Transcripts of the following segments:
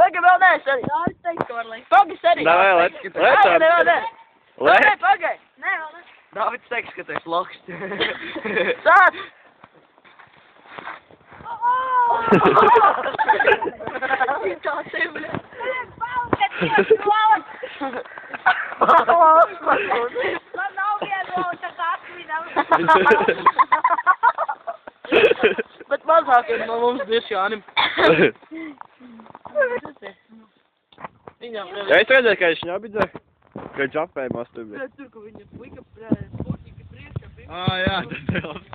Pagaid, vēl nē, Sari. Jā, es teiktu, ka var likt. Pagaid, Sari. Davai, lec. Nē, pagaid. Nē, vēl ne. Dāvids teiks, ka tu esi lokšs. Sāc! Tā tev, bļa. Man nav vienota kakli, Bet mazākiem no mums dirs Jānim. Viņam Ja es redzēju, ka viņš ņabidzē, ka džapēja masturbē. tur, ka viņa puika sportīgi priekšā. Jā, tas ir labs.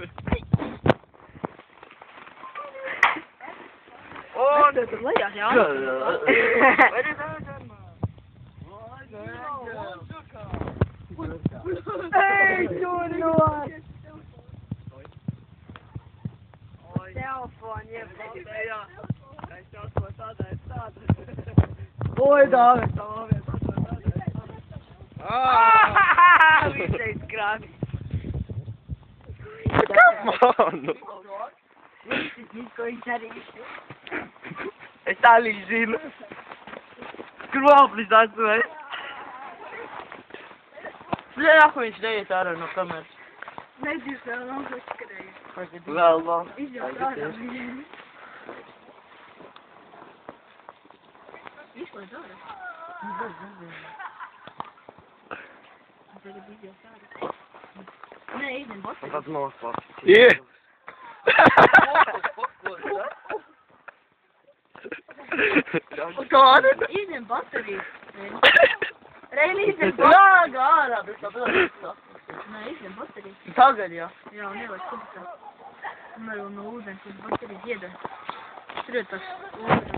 O, ne, tur lejās, Ej, Junior! Telefoni, Jā. Es jau to tādai. Oi, Dāvid! Viņš teica krāmi. Manu. ko viņš arī. Es tā arī zinu. Kroplis atsvēj. Bļā, ko viņš neiet ārā no kameras. Nezinu, vēl nav saskarējies. Vēl vēl. Izjūt ārā. Izlaid ārā. Tagad izjūt ārā. Nē, izņem bateriju. Tad noslēdz. Kāda? Izņem bateriju. Reili izņem Jā, bateriju. ārā, bet tā. Nē, izņem bateriju. Tagad, jā. Jā, un ieliek kubikā. Un vēl no ūdens uz bateriju iedara. Tur ir tas ūdens.